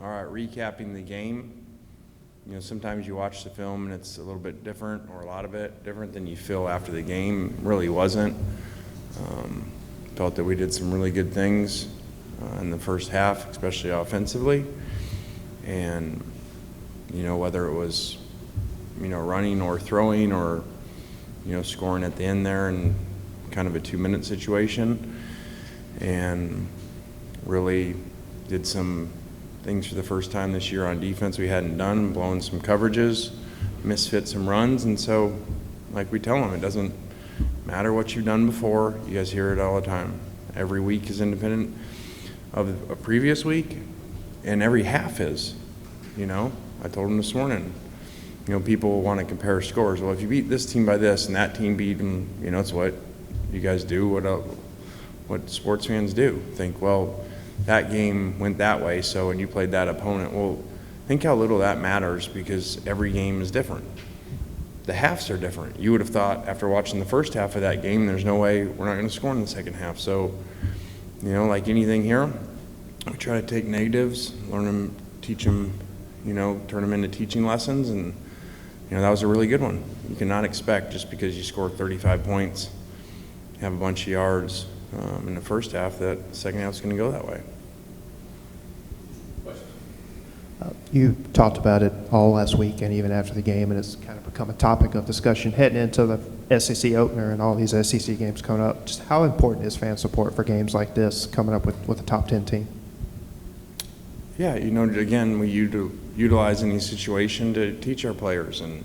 All right, recapping the game. You know, sometimes you watch the film and it's a little bit different, or a lot of it different than you feel after the game. It really wasn't. Felt that we did some really good things in the first half, especially offensively. And, you know, whether it was, you know, running or throwing or, you know, scoring at the end there in kind of a 2-minute situation. And really did some things for the first time this year on defense we hadn't done, blowing some coverages, misfit some runs. And so, like we tell them, it doesn't matter what you've done before. You guys hear it all the time. Every week is independent of a previous week, and every half is. You know, I told them this morning, you know, people want to compare scores. Well, if you beat this team by this and that team beat them, you know, it's what you guys do, what sports fans do. Think, well, that game went that way, so when you played that opponent, well, think how little that matters, because every game is different. The halves are different. You would have thought after watching the first half of that game, there's no way we're not going to score in the second half. So, you know, like anything here, we try to take negatives, learn them, teach them, you know, turn them into teaching lessons, and, you know, that was a really good one. You cannot expect, just because you score 35 points, have a bunch of yards in the first half, that the second half is going to go that way. You talked about it all last week and even after the game, and it's kind of become a topic of discussion heading into the SEC opener and all these SEC games coming up. Just how important is fan support for games like this, coming up with a top 10 team? Yeah, you know, again, we utilize any situation to teach our players, and,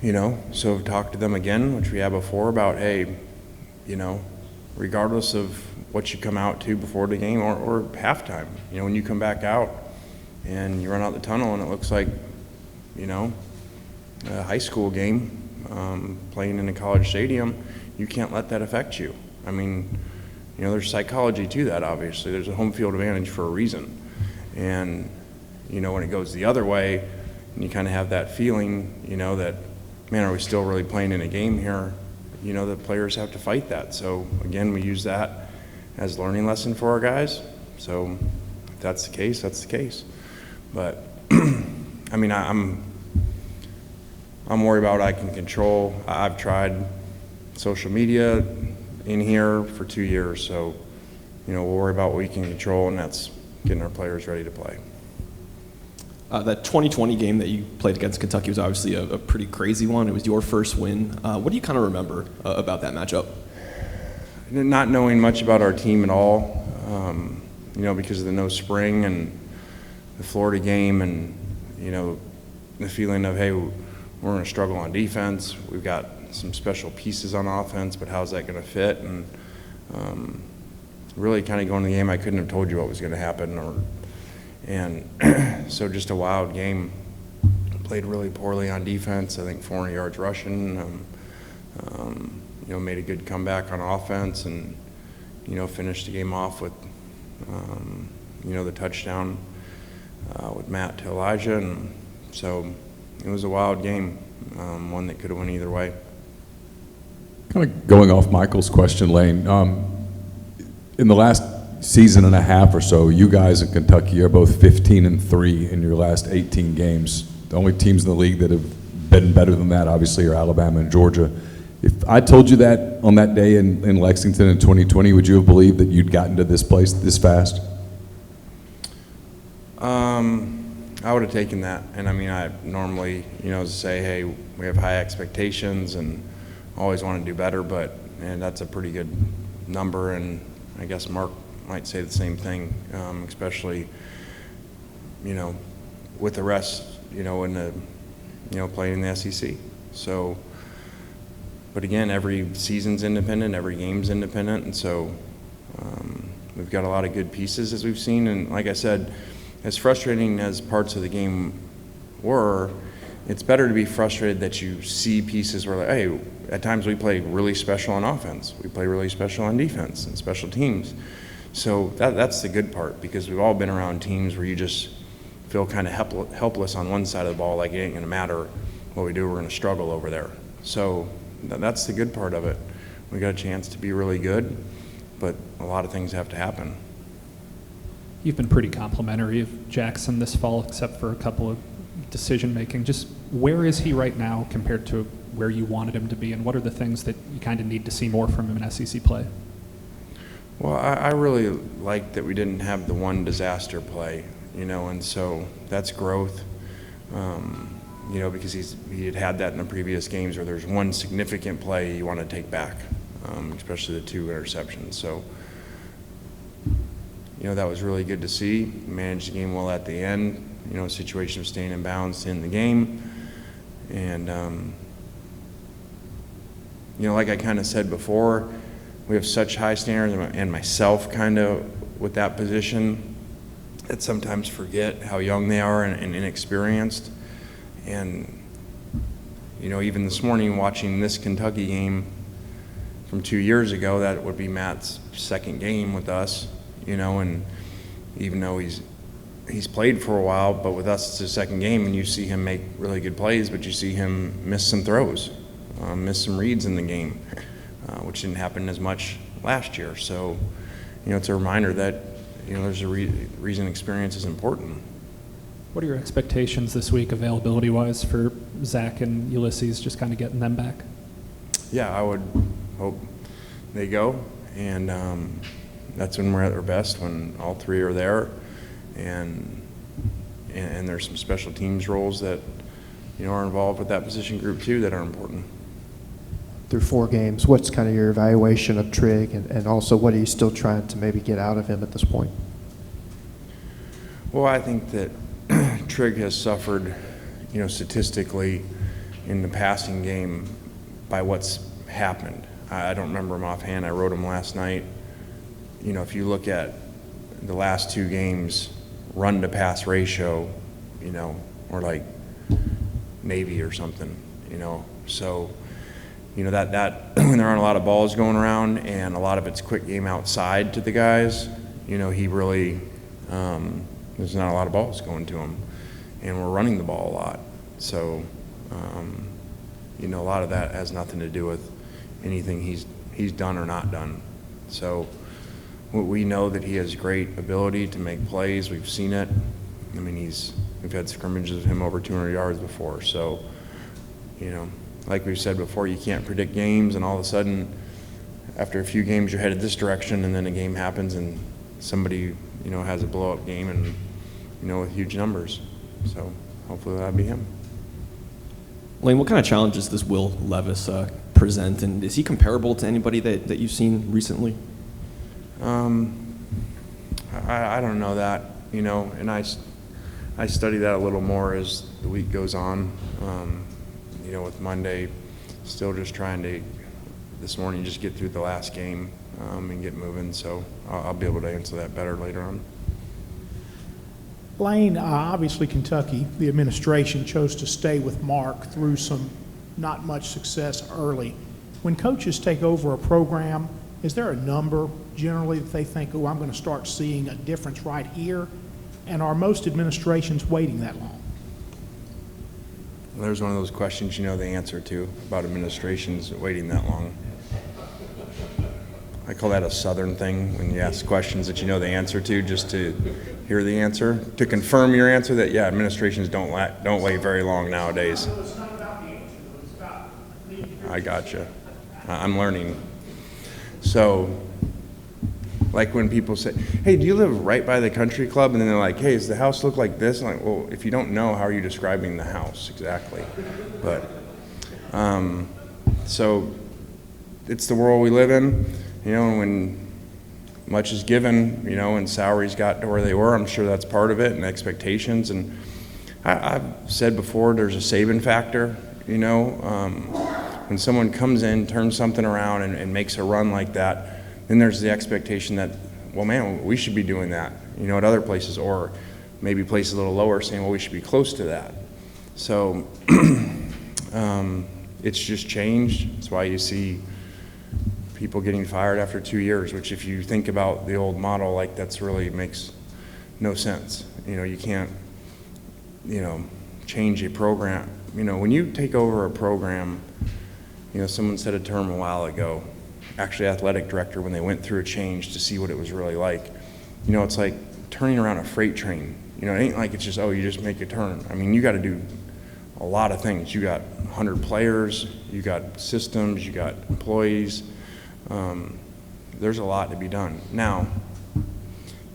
you know, so talk to them again, which we have before, about, hey, you know, regardless of what you come out to before the game or halftime, you know, when you come back out and you run out the tunnel and it looks like, you know, a high school game playing in a college stadium, you can't let that affect you. I mean, you know, there's psychology to that, obviously. There's a home field advantage for a reason. And, you know, when it goes the other way, and you kind of have that feeling, you know, that, man, are we still really playing in a game here? You know, the players have to fight that. So, again, we use that as a learning lesson for our guys. So, if that's the case, that's the case. But, I mean, I'm worried about what I can control. I've tried social media in here for 2 years, so, you know, we'll worry about what we can control, and that's getting our players ready to play. That 2020 game that you played against Kentucky was obviously a pretty crazy one. It was your first win. What do you kind of remember about that matchup? Not knowing much about our team at all, you know, because of the no spring and the Florida game, and, you know, the feeling of, hey, we're going to struggle on defense. We've got some special pieces on offense, but how's that going to fit? And really kind of going to the game, I couldn't have told you what was going to happen. And so just a wild game. Played really poorly on defense. I think 400 yards rushing. You know, made a good comeback on offense, and, you know, finished the game off with, you know, the touchdown with Matt to Elijah. And so it was a wild game, one that could have went either way. Kind of going off Michael's question, Lane, in the last season and a half or so, you guys in Kentucky are both 15-3 in your last 18 games. The only teams in the league that have been better than that, obviously, are Alabama and Georgia. If I told you that on that day in Lexington in 2020, would you have believed that you'd gotten to this place this fast? I would have taken that. And I mean, I normally, you know, say, hey, we have high expectations and always want to do better, and that's a pretty good number. And I guess Mark might say the same thing, especially, you know, with the rest, you know, in the, you know, playing in the SEC. So, but again, every season's independent, every game's independent, and so we've got a lot of good pieces, as we've seen. And like I said, as frustrating as parts of the game were, it's better to be frustrated that you see pieces where, like, hey, at times we play really special on offense, we play really special on defense and special teams. So that's the good part, because we've all been around teams where you just feel kind of helpless on one side of the ball, like it ain't going to matter what we do, we're going to struggle over there. So that's the good part of it. We got a chance to be really good, but a lot of things have to happen. You've been pretty complimentary of Jackson this fall, except for a couple of decision-making. Just where is he right now compared to where you wanted him to be, and what are the things that you kind of need to see more from him in SEC play? Well, I really liked that we didn't have the one disaster play, and so that's growth, because he had that in the previous games where there's one significant play you want to take back, especially the 2 interceptions. So, that was really good to see. Managed the game well at the end, situation of staying in bounds to end the game. And, like I kind of said before, we have such high standards, and myself kind of with that position, that sometimes forget how young they are and inexperienced. And, even this morning watching this Kentucky game from 2 years ago, that would be Matt's second game with us, and even though he's played for a while, but with us it's his second game, and you see him make really good plays, but you see him miss some throws, miss some reads in the game, which didn't happen as much last year. So, it's a reminder that, there's a reason experience is important. What are your expectations this week, availability-wise, for Zach and Ulysses, just kind of getting them back? Yeah, I would hope they go, and that's when we're at our best, when all 3 are there, and there's some special teams roles that are involved with that position group too that are important. Through 4 games, what's kind of your evaluation of Trigg, and also what are you still trying to maybe get out of him at this point? Well, I think that Trigg has suffered, statistically in the passing game by what's happened. I don't remember him offhand. I wrote him last night. If you look at the last 2 games, run to pass ratio, or like Navy or something, so, that when there aren't a lot of balls going around and a lot of it's quick game outside to the guys, he really, there's not a lot of balls going to him, and we're running the ball a lot. So, a lot of that has nothing to do with anything he's done or not done. So, we know that he has great ability to make plays. We've seen it. I mean, we've had scrimmages of him over 200 yards before. So, like we've said before, you can't predict games, and all of a sudden, after a few games, you're headed this direction, and then a game happens, and somebody, has a blow-up game, and, with huge numbers. So, hopefully that'll be him. Lane, what kind of challenges does Will Levis present, and is he comparable to anybody that you've seen recently? I don't know that, and I study that a little more as the week goes on. With Monday, still just trying to, this morning, just get through the last game and get moving. So I'll be able to answer that better later on. Lane, obviously Kentucky, the administration chose to stay with Mark through some not much success early. When coaches take over a program, is there a number generally that they think, oh, I'm going to start seeing a difference right here? And are most administrations waiting that long? Well, there's one of those questions the answer to about administrations waiting that long. I call that a Southern thing, when you ask questions that you know the answer to, just to hear the answer, to confirm your answer that, yeah, administrations don't wait very long nowadays. It's not about the answer, it's about I gotcha. I'm learning. So, like when people say, hey, do you live right by the country club? And then they're like, hey, does the house look like this? I'm like, well, if you don't know, how are you describing the house exactly? But, so it's the world we live in, when much is given, and salaries got to where they were, I'm sure that's part of it, and expectations. And I've said before, there's a saving factor, when someone comes in, turns something around and makes a run like that, then there's the expectation that, well, man, we should be doing that, at other places, or maybe places a little lower saying, well, we should be close to that. So it's just changed. That's why you see people getting fired after 2 years, which if you think about the old model, like that's really makes no sense. You can't, change a program. When you take over a program, someone said a term a while ago, actually athletic director, when they went through a change to see what it was really like. It's like turning around a freight train. You know, it ain't like it's just, oh, you just make a turn. I mean, you got to do a lot of things. You got 100 players, you got systems, you got employees. There's a lot to be done. Now,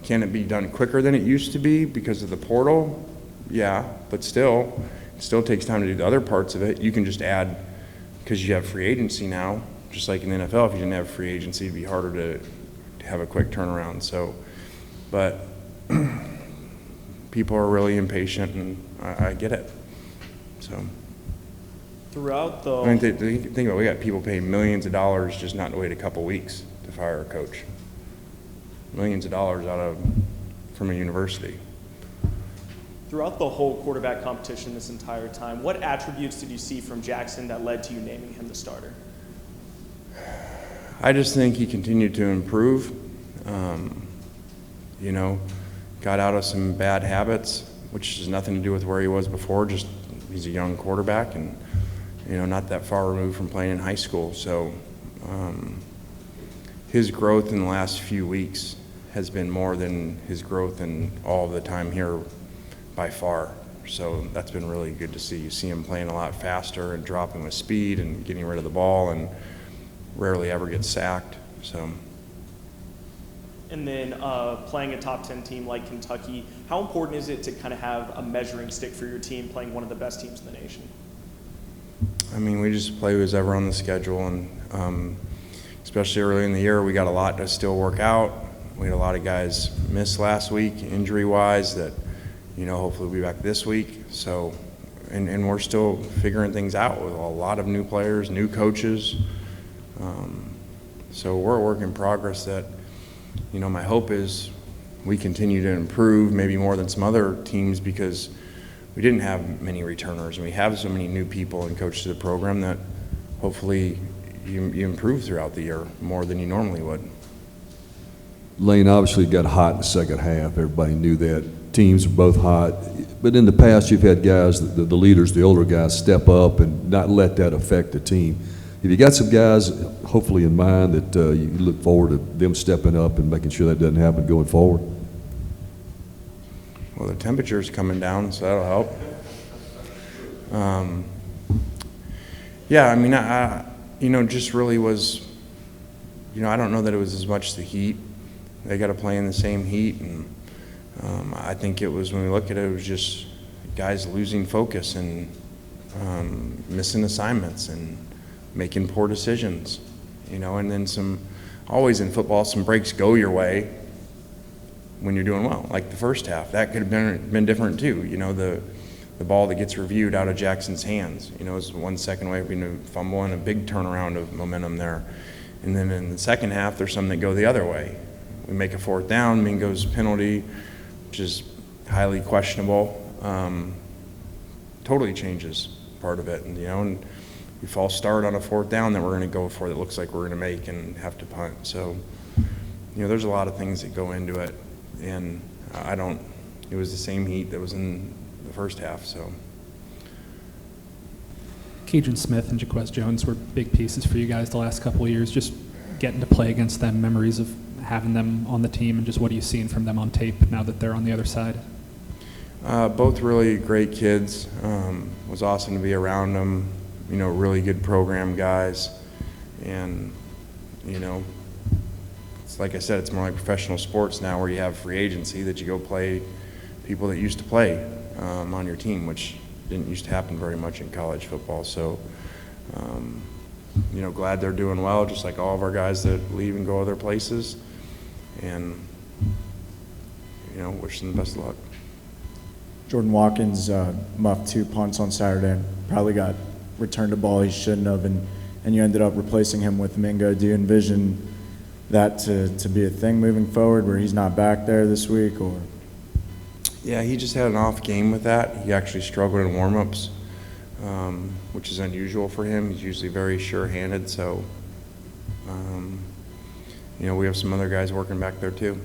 can it be done quicker than it used to be because of the portal? Yeah, but still, it still takes time to do the other parts of it. You can just add, because you have free agency now, just like in the NFL, if you didn't have free agency, it'd be harder to have a quick turnaround. So, but people are really impatient, and I get it. So, Throughout the I mean, think about it, we got people paying millions of dollars just not to wait a couple weeks to fire a coach. Millions of dollars from a university. Throughout the whole quarterback competition this entire time, what attributes did you see from Jackson that led to you naming him the starter? I just think he continued to improve. You know, got out of some bad habits, which has nothing to do with where he was before. Just he's a young quarterback, and you know, not that far removed from playing in high school. So his growth in the last few weeks has been more than his growth in all of the time here by far. So that's been really good to see. You see him playing a lot faster and dropping with speed and getting rid of the ball, and rarely ever gets sacked. So. And then playing a top 10 team like Kentucky, how important is it to kind of have a measuring stick for your team playing one of the best teams in the nation? I mean, we just play who's ever on the schedule, and especially early in the year, we got a lot to still work out. We had a lot of guys miss last week, injury-wise, that, you know, hopefully we'll be back this week. So, and we're still figuring things out with a lot of new players, new coaches. So we're a work in progress that, you know, my hope is we continue to improve, maybe more than some other teams, because we didn't have many returners, and we have so many new people and coaches to the program that hopefully you improve throughout the year more than you normally would. Lane obviously got hot in the second half. Everybody knew that. Teams were both hot. But in the past, you've had guys, the leaders, the older guys, step up and not let that affect the team. Have you got some guys, hopefully in mind, that you look forward to them stepping up and making sure that doesn't happen going forward? Well, the temperature's coming down, so that'll help. Yeah, I mean, you know, just really was, you know, I don't know that it was as much the heat. They got to play in the same heat, and I think it was, when we look at it, it was just guys losing focus and missing assignments and making poor decisions, you know, and then always in football, some breaks go your way when you're doing well, like the first half. That could have been different too, you know, the ball that gets reviewed out of Jackson's hands, you know, is 1 second away from being a fumble and a big turnaround of momentum there. And then in the second half, there's some that go the other way. We make a fourth down, Mingo's penalty, which is highly questionable, totally changes part of it, and you know, and we false start on a fourth down that we're going to go for that looks like we're going to make and have to punt. So, you know, there's a lot of things that go into it, and it was the same heat that was in the first half. So, Keegan Smith and Jaquez Jones were big pieces for you guys the last couple of years. Just getting to play against them, memories of having them on the team, and just what are you seeing from them on tape now that they're on the other side? Both really great kids. It was awesome to be around them. You know, really good program guys, and you know, it's like I said, it's more like professional sports now, where you have free agency that you go play people that used to play on your team, which didn't used to happen very much in college football. So, you know, glad they're doing well, just like all of our guys that leave and go other places, and you know, wish them the best of luck. Jordan Watkins muffed 2 punts on Saturday and probably got returned a ball he shouldn't have, and you ended up replacing him with Mingo. Do you envision that to be a thing moving forward, where he's not back there this week? Or Yeah, he just had an off game with that. He actually struggled in warm-ups, which is unusual for him. He's usually very sure-handed, so you know, we have some other guys working back there too.